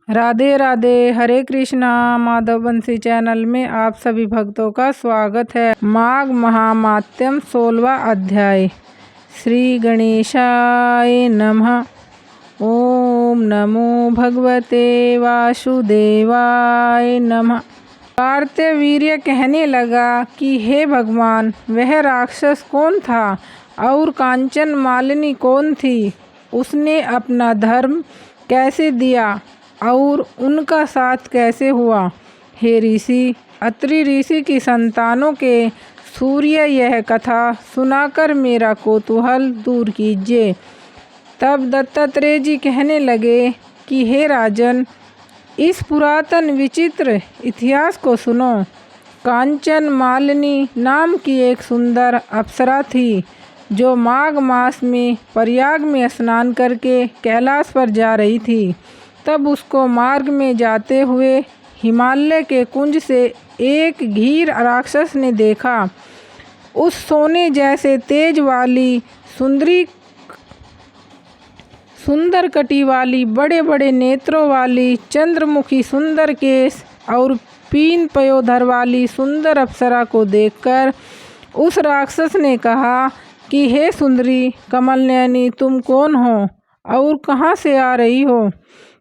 राधे राधे। हरे कृष्णा। माधव बंसी चैनल में आप सभी भक्तों का स्वागत है। माघ महात्म्यम 16वां अध्याय। श्री गणेशाय नमः। ओम नमो भगवते वासुदेवाय नमः। कार्तवीर्य कहने लगा कि हे भगवान, वह राक्षस कौन था और कांचन मालिनी कौन थी? उसने अपना धर्म कैसे दिया और उनका साथ कैसे हुआ? हे ऋषि, अत्रि ऋषि की संतानों के सूर्य, यह कथा सुनाकर मेरा कौतूहल दूर कीजिए। तब दत्तात्रेय जी कहने लगे कि हे राजन, इस पुरातन विचित्र इतिहास को सुनो। कांचन मालिनी नाम की एक सुंदर अप्सरा थी जो माघ मास में प्रयाग में स्नान करके कैलाश पर जा रही थी। तब उसको मार्ग में जाते हुए हिमालय के कुंज से एक घीर राक्षस ने देखा। उस सोने जैसे तेज वाली सुंदर कटी वाली, बड़े बड़े नेत्रों वाली, चंद्रमुखी सुंदर केश और पीन पयोधर वाली सुंदर अप्सरा को देखकर उस राक्षस ने कहा कि हे सुंदरी कमलनयनी, तुम कौन हो और कहाँ से आ रही हो?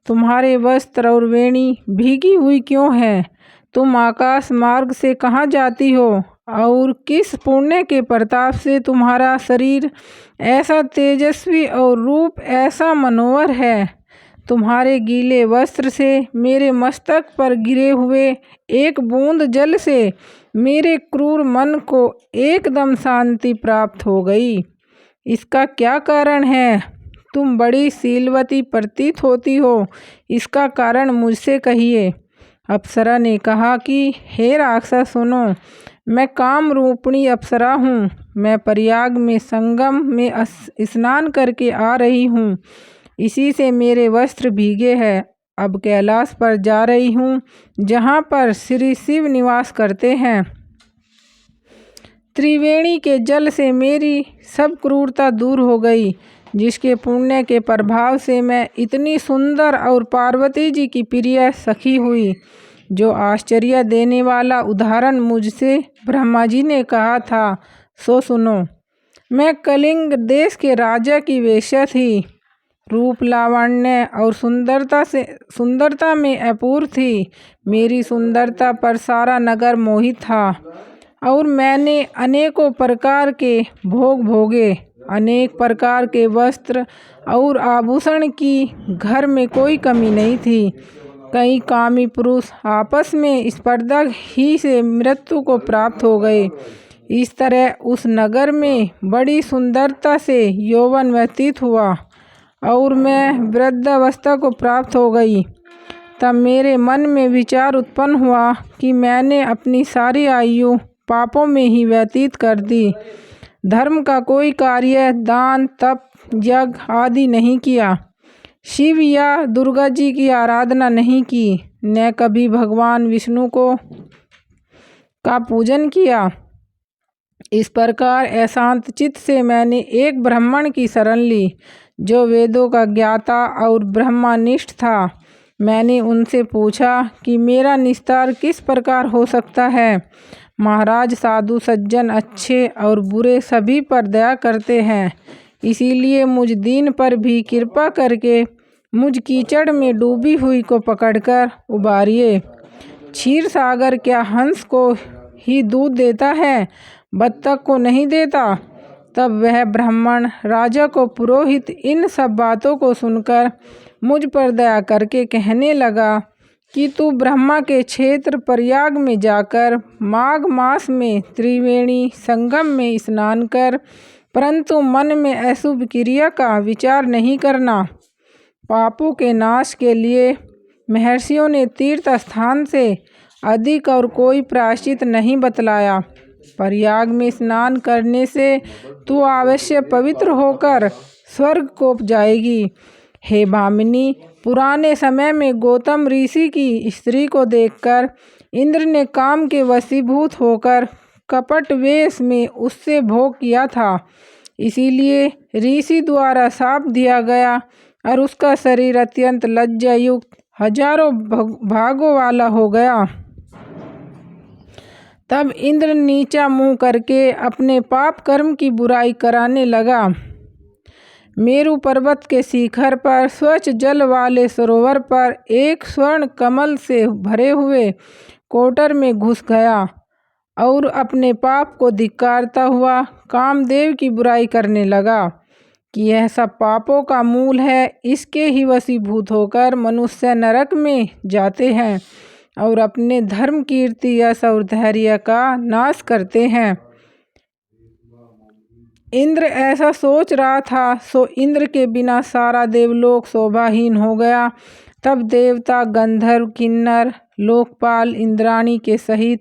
तुम्हारे वस्त्र और वेणी भीगी हुई क्यों है? तुम आकाश मार्ग से कहाँ जाती हो और किस पुण्य के प्रताप से तुम्हारा शरीर ऐसा तेजस्वी और रूप ऐसा मनोहर है? तुम्हारे गीले वस्त्र से मेरे मस्तक पर गिरे हुए एक बूंद जल से मेरे क्रूर मन को एकदम शांति प्राप्त हो गई। इसका क्या कारण है? तुम बड़ी शीलवती प्रतीत होती हो, इसका कारण मुझसे कहिए। अप्सरा ने कहा कि हे राक्षस, सुनो, मैं काम रूपिणी अप्सरा हूँ। मैं प्रयाग में संगम में स्नान करके आ रही हूँ, इसी से मेरे वस्त्र भीगे हैं। अब कैलाश पर जा रही हूँ, जहाँ पर श्री शिव निवास करते हैं। त्रिवेणी के जल से मेरी सब क्रूरता दूर हो गई, जिसके पुण्य के प्रभाव से मैं इतनी सुंदर और पार्वती जी की प्रिय सखी हुई। जो आश्चर्य देने वाला उदाहरण मुझसे ब्रह्मा जी ने कहा था, सो सुनो। मैं कलिंग देश के राजा की वेश्या थी। रूप, लावण्य और सुंदरता में अपूर्व थी। मेरी सुंदरता पर सारा नगर मोहित था और मैंने अनेकों प्रकार के भोग भोगे। अनेक प्रकार के वस्त्र और आभूषण की घर में कोई कमी नहीं थी। कई कामी पुरुष आपस में स्पर्धा ही से मृत्यु को प्राप्त हो गए। इस तरह उस नगर में बड़ी सुंदरता से यौवन व्यतीत हुआ और मैं वृद्धावस्था को प्राप्त हो गई। तब मेरे मन में विचार उत्पन्न हुआ कि मैंने अपनी सारी आयु पापों में ही व्यतीत कर दी। धर्म का कोई कार्य, दान, तप, यज्ञ आदि नहीं किया। शिव या दुर्गा जी की आराधना नहीं की, न कभी भगवान विष्णु का पूजन किया। इस प्रकार अशांत चित्त से मैंने एक ब्राह्मण की शरण ली, जो वेदों का ज्ञाता और ब्रह्मनिष्ठ था। मैंने उनसे पूछा कि मेरा निस्तार किस प्रकार हो सकता है। महाराज, साधु सज्जन अच्छे और बुरे सभी पर दया करते हैं, इसीलिए मुझ दीन पर भी कृपा करके मुझ कीचड़ में डूबी हुई को पकड़कर उबारिए। क्षीर सागर क्या हंस को ही दूध देता है, बत्तख को नहीं देता? तब वह ब्राह्मण राजा को पुरोहित इन सब बातों को सुनकर मुझ पर दया करके कहने लगा कि तू ब्रह्मा के क्षेत्र प्रयाग में जाकर माघ मास में त्रिवेणी संगम में स्नान कर, परंतु मन में अशुभ क्रिया का विचार नहीं करना। पापों के नाश के लिए महर्षियों ने तीर्थ स्थान से अधिक और कोई प्रायश्चित नहीं बतलाया। प्रयाग में स्नान करने से तू अवश्य पवित्र होकर स्वर्ग को जाएगी। हे भामिनी, पुराने समय में गौतम ऋषि की स्त्री को देखकर इंद्र ने काम के वशीभूत होकर कपट वेश में उससे भोग किया था। इसीलिए ऋषि द्वारा शाप दिया गया और उसका शरीर अत्यंत लज्जायुक्त, हजारों भागों वाला हो गया। तब इंद्र नीचा मुंह करके अपने पाप कर्म की बुराई कराने लगा। मेरु पर्वत के शिखर पर स्वच्छ जल वाले सरोवर पर एक स्वर्ण कमल से भरे हुए कोटर में घुस गया और अपने पाप को धिक्कारता हुआ कामदेव की बुराई करने लगा कि यह सब पापों का मूल है। इसके ही वशीभूत होकर मनुष्य नरक में जाते हैं और अपने धर्म, कीर्ति, यश और धैर्य का नाश करते हैं। इंद्र ऐसा सोच रहा था, सो इंद्र के बिना सारा देवलोक शोभाहीन हो गया। तब देवता, गंधर्व, किन्नर, लोकपाल, इंद्राणी के सहित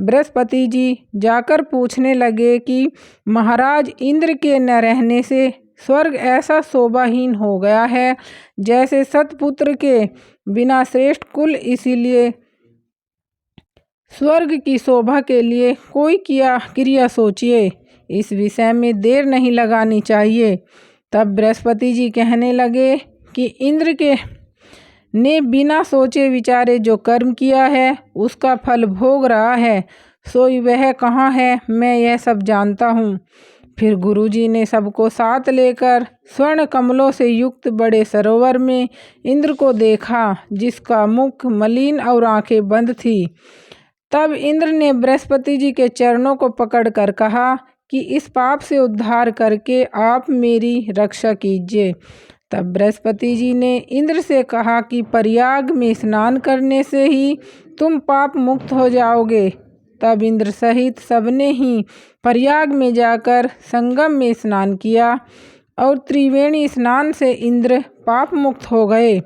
बृहस्पति जी जाकर पूछने लगे कि महाराज, इंद्र के न रहने से स्वर्ग ऐसा शोभाहीन हो गया है जैसे सतपुत्र के बिना श्रेष्ठ कुल, इसीलिए स्वर्ग की शोभा के लिए कोई क्रिया सोचिए, इस विषय में देर नहीं लगानी चाहिए। तब बृहस्पति जी कहने लगे कि इंद्र के ने बिना सोचे विचारे जो कर्म किया है उसका फल भोग रहा है, सो वह कहाँ है, मैं यह सब जानता हूँ। फिर गुरुजी ने सबको साथ लेकर स्वर्ण कमलों से युक्त बड़े सरोवर में इंद्र को देखा, जिसका मुख मलिन और आंखें बंद थी। तब इंद्र ने बृहस्पति जी के चरणों को पकड़कर कहा कि इस पाप से उद्धार करके आप मेरी रक्षा कीजिए। तब बृहस्पति जी ने इंद्र से कहा कि प्रयाग में स्नान करने से ही तुम पाप मुक्त हो जाओगे। तब इंद्र सहित सबने ही प्रयाग में जाकर संगम में स्नान किया और त्रिवेणी स्नान से इंद्र पाप मुक्त हो गए।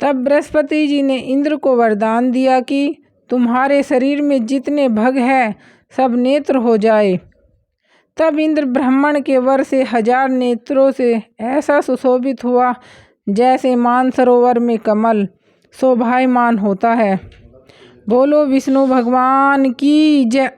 तब बृहस्पति जी ने इंद्र को वरदान दिया कि तुम्हारे शरीर में जितने भग हैं सब नेत्र हो जाए। तब इंद्र ब्राह्मण के वर से 1000 नेत्रों से ऐसा सुशोभित हुआ जैसे मानसरोवर में कमल शोभायमान होता है। बोलो विष्णु भगवान की जय।